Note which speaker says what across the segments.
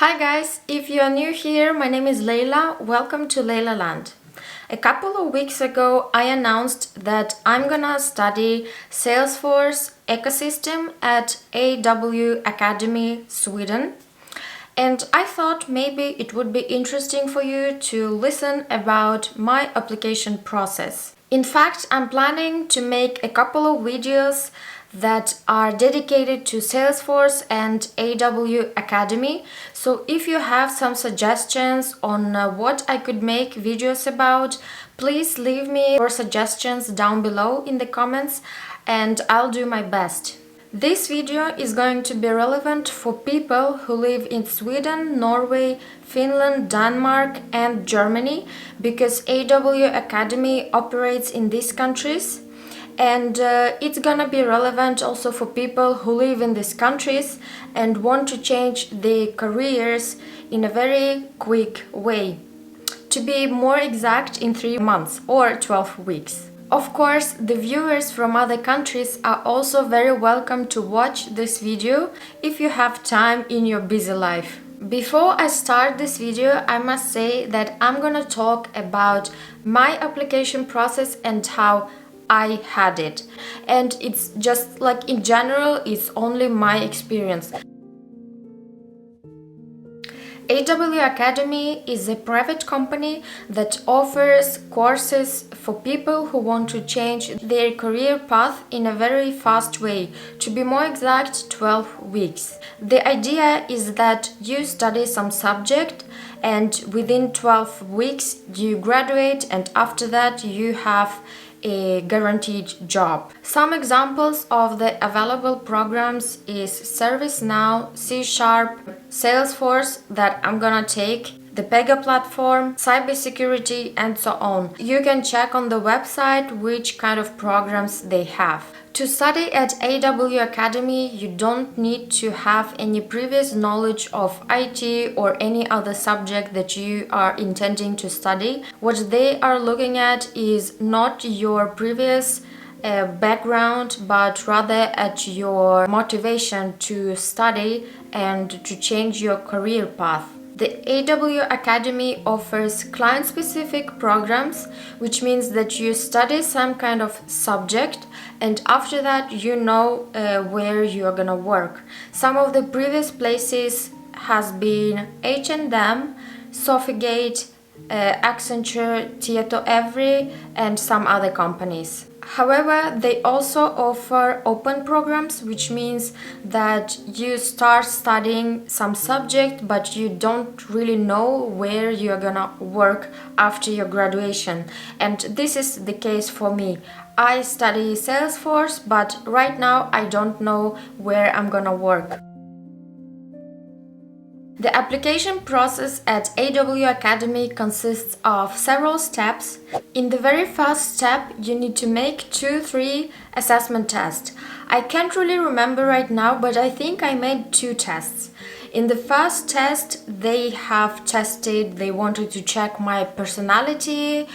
Speaker 1: Hi guys, if you are new here, my name is Leila. Welcome to Leila Land. A couple of weeks ago, I announced that I'm gonna study Salesforce ecosystem at AW Academy, Sweden. And I thought maybe it would be interesting for you to listen about my application process. In fact, I'm planning to make a couple of videos that are dedicated to Salesforce and AW Academy. So if you have some suggestions on what I could make videos about, please leave me your suggestions down below in the comments and I'll do my best. This video is going to be relevant for people who live in Sweden, Norway, Finland, Denmark and Germany because AW Academy operates in these countries. And it's gonna be relevant also for people who live in these countries and want to change their careers in a very quick way. To be more exact, in 3 months or 12 weeks. Of course, the viewers from other countries are also very welcome to watch this video if you have time in your busy life. Before I start this video, I must say that I'm gonna talk about my application process and how I had it. And it's just like in general, it's only my experience. AW Academy is a private company that offers courses for people who want to change their career path in a very fast way. To be more exact, 12 weeks. The idea is that you study some subject and within 12 weeks you graduate and after that you have a guaranteed job. Some examples of the available programs is ServiceNow, C#, Salesforce that I'm gonna take, the Pega platform, cybersecurity and so on. You can check on the website which kind of programs they have. To study at AW Academy, you don't need to have any previous knowledge of IT or any other subject that you are intending to study. What they are looking at is not your previous background, but rather at your motivation to study and to change your career path. The AW Academy offers client-specific programs, which means that you study some kind of subject and after that you know where you're gonna work. Some of the previous places has been H&M, Sofigate, Accenture, Tieto Every and some other companies. However, they also offer open programs, which means that you start studying some subject but you don't really know where you're gonna work after your graduation. And this is the case for me. I study Salesforce, but right now I don't know where I'm gonna work. The application process at AW Academy consists of several steps. In the very first step, you need to make 2-3 assessment tests. I can't really remember right now, but I think I made 2 tests. In the first test, they wanted to check my personality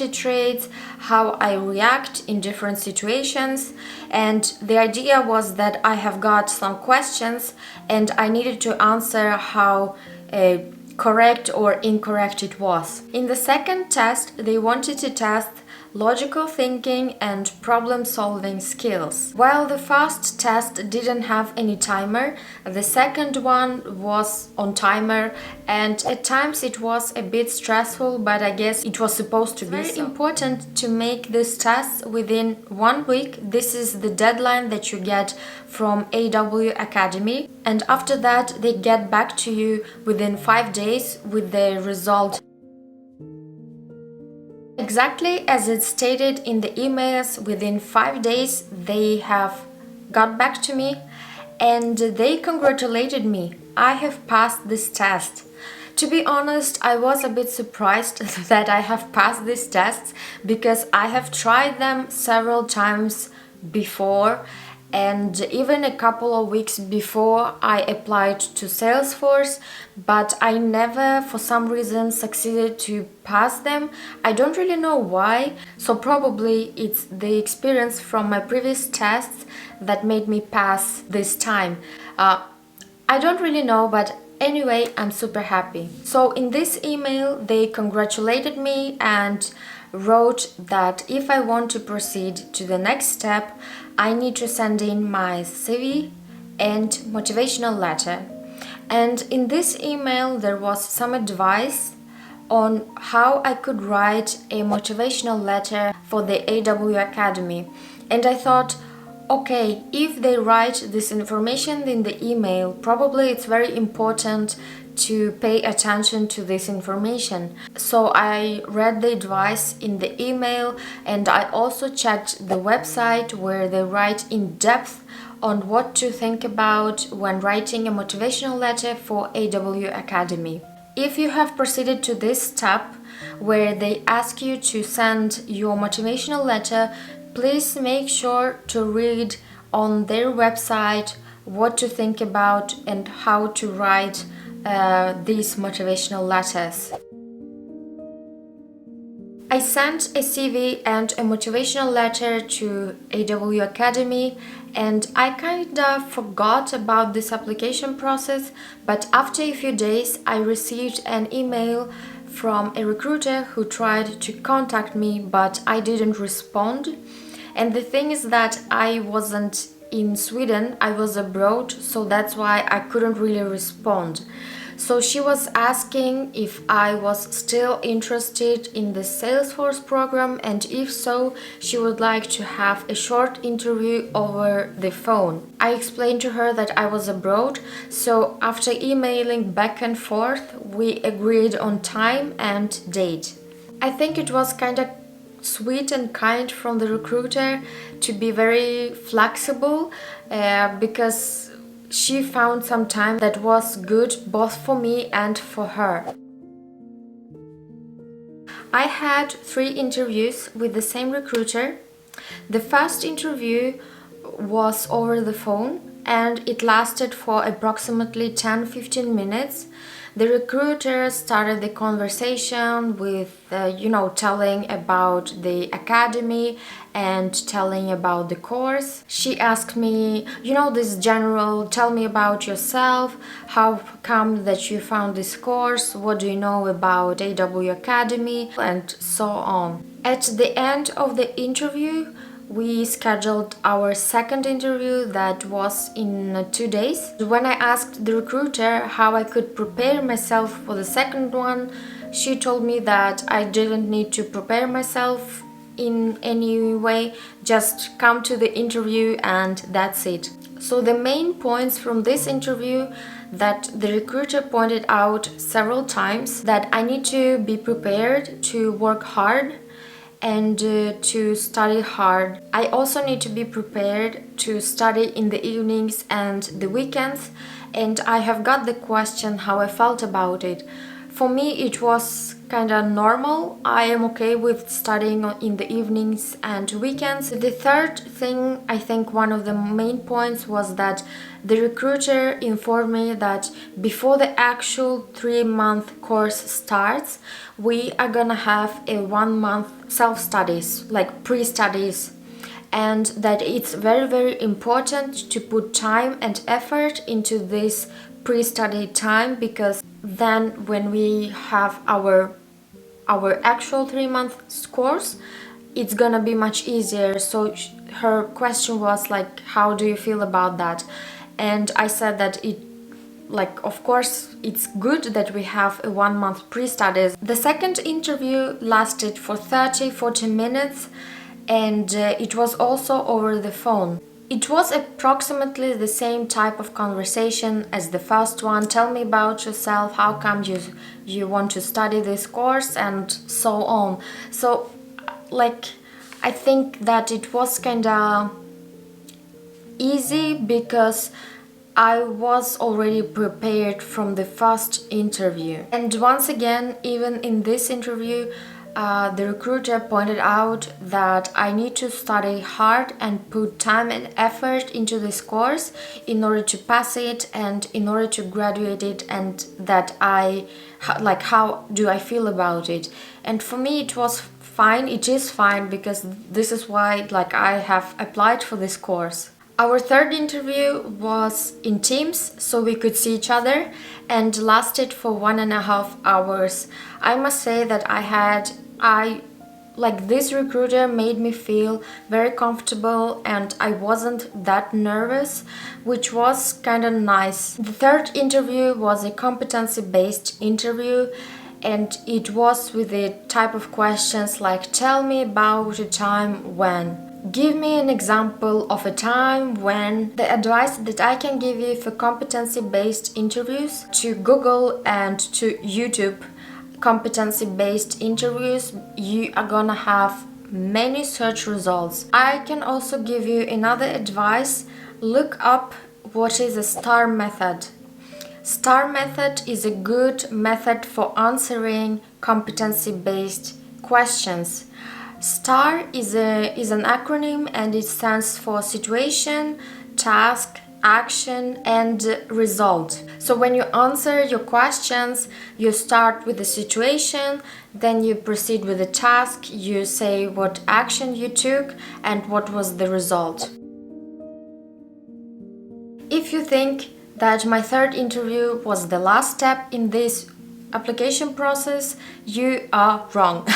Speaker 1: traits, how I react in different situations, and the idea was that I have got some questions and I needed to answer how correct or incorrect it was. In the second test, they wanted to test logical thinking and problem-solving skills. While the first test didn't have any timer, the second one was on timer and at times it was a bit stressful, but I guess it was supposed to be. It's very important to make these tests within 1 week. This is the deadline that you get from AW Academy, and after that they get back to you within 5 days with the result. Exactly as it's stated in the emails, within 5 days they have got back to me and they congratulated me. I have passed this test. To be honest, I was a bit surprised that I have passed these tests because I have tried them several times before, and even a couple of weeks before I applied to Salesforce, but I never for some reason succeeded to pass them. I don't really know why, so probably it's the experience from my previous tests that made me pass this time. I don't really know, but Anyway, I'm super happy. So in this email, they congratulated me and wrote that if I want to proceed to the next step, I need to send in my CV and motivational letter. And in this email, there was some advice on how I could write a motivational letter for the AW Academy. And I thought, okay, if they write this information in the email, probably it's very important to pay attention to this information. So I read the advice in the email, and I also checked the website where they write in depth on what to think about when writing a motivational letter for AW Academy. If you have proceeded to this step where they ask you to send your motivational letter, please make sure to read on their website what to think about and how to write these motivational letters. I sent a CV and a motivational letter to AW Academy, and I kinda forgot about this application process, but after a few days I received an email from a recruiter who tried to contact me, but I didn't respond. And the thing is that I wasn't in Sweden, I was abroad, so that's why I couldn't really respond. So she was asking if I was still interested in the Salesforce program, and if so, she would like to have a short interview over the phone. I explained to her that I was abroad, so after emailing back and forth, we agreed on time and date. I think it was kind of sweet and kind from the recruiter to be very flexible because she found some time that was good both for me and for her. I had 3 interviews with the same recruiter. The first interview was over the phone and it lasted for approximately 10-15 minutes. The recruiter started the conversation with, telling about the academy and telling about the course. She asked me, this general, tell me about yourself, how come that you found this course, what do you know about AW Academy, and so on. At the end of the interview, we scheduled our second interview that was in 2 days. When I asked the recruiter how I could prepare myself for the second one, she told me that I didn't need to prepare myself in any way, just come to the interview and that's it. So the main points from this interview that the recruiter pointed out several times, that I need to be prepared to work hard and to study hard. I also need to be prepared to study in the evenings and the weekends, and I have got the question how I felt about it. For me it was kind of normal. I am okay with studying in the evenings and weekends. The third thing, I think one of the main points, was that the recruiter informed me that before the actual 3-month course starts, we are gonna have a 1-month self-studies, like pre-studies, and that it's very, very important to put time and effort into this pre-study time, because then when we have our actual 3-month course, it's gonna be much easier. So her question was like, how do you feel about that? And I said that of course it's good that we have a 1-month pre-studies. The second interview lasted for 30-40 minutes, and it was also over the phone. It was approximately the same type of conversation as the first one. Tell me about yourself, how come you want to study this course, and so on. So I think that it was kinda easy because I was already prepared from the first interview. And once again, even in this interview, the recruiter pointed out that I need to study hard and put time and effort into this course in order to pass it and in order to graduate it, and that how do I feel about it. And for me it was fine, it is fine, because this is why I have applied for this course. Our third interview was in Teams, so we could see each other, and lasted for 1.5 hours. I must say that this recruiter made me feel very comfortable and I wasn't that nervous, which was kind of nice. The third interview was a competency-based interview, and it was with the type of questions like, tell me about a time when. Give me an example of a time when. The advice that I can give you for competency-based interviews: to Google and to YouTube competency-based interviews, you are gonna have many search results. I can also give you another advice: look up what is a STAR method. STAR method is a good method for answering competency-based questions. STAR is an acronym, and it stands for situation, task, action, and result. So when you answer your questions, you start with the situation, then you proceed with the task, you say what action you took and what was the result. If you think that my third interview was the last step in this application process, you are wrong.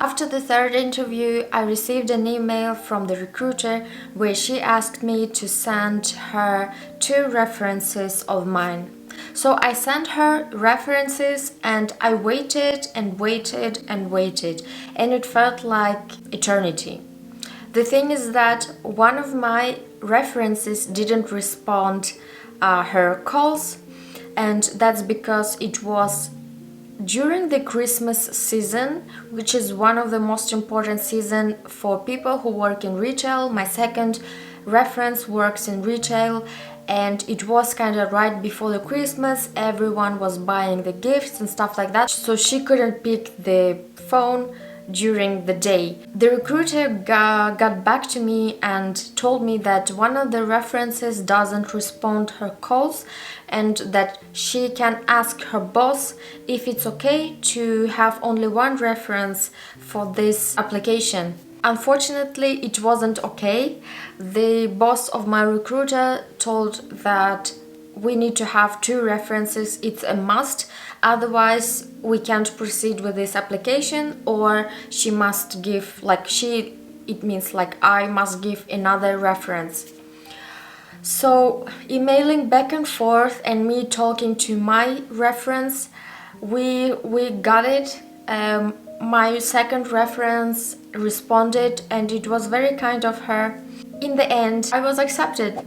Speaker 1: After the third interview, I received an email from the recruiter where she asked me to send her 2 references of mine. So I sent her references, and I waited and waited and waited, and it felt like eternity. The thing is that one of my references didn't respond her calls, and that's because it was during the Christmas season, which is one of the most important season for people who work in retail. My second reference works in retail, and it was kind of right before the Christmas. Everyone was buying the gifts and stuff like that, so she couldn't pick the phone during the day. The recruiter got back to me and told me that one of the references doesn't respond her calls, and that she can ask her boss if it's okay to have only one reference for this application. Unfortunately, it wasn't okay. The boss of my recruiter told that we need to have 2 references, it's a must, otherwise we can't proceed with this application, or she must give, it means I must give another reference. So emailing back and forth and me talking to my reference, we got it. My second reference responded, and it was very kind of her. In the end, I was accepted.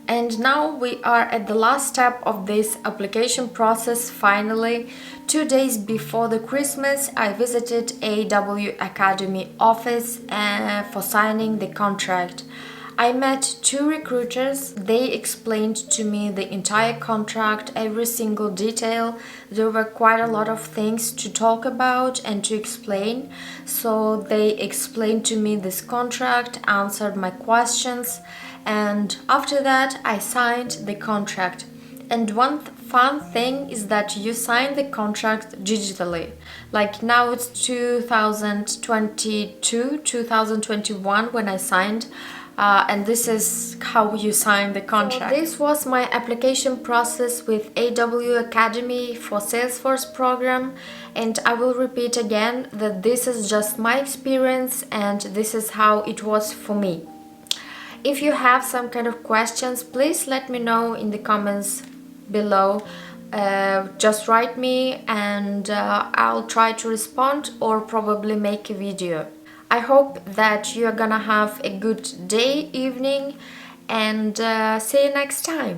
Speaker 1: And now we are at the last step of this application process. Finally, 2 days before the Christmas, I visited AW Academy office for signing the contract. I met 2 recruiters. They explained to me the entire contract, every single detail. There were quite a lot of things to talk about and to explain. So they explained to me this contract, answered my questions, and after that I signed the contract. And one fun thing is that you sign the contract digitally. Like now it's 2022, 2021 when I signed, and this is how you sign the contract. So this was my application process with AW Academy for Salesforce program, and I will repeat again that this is just my experience and this is how it was for me. If you have some kind of questions, please let me know in the comments below. Just write me and I'll try to respond or probably make a video. I hope that you're gonna have a good day, evening, and see you next time.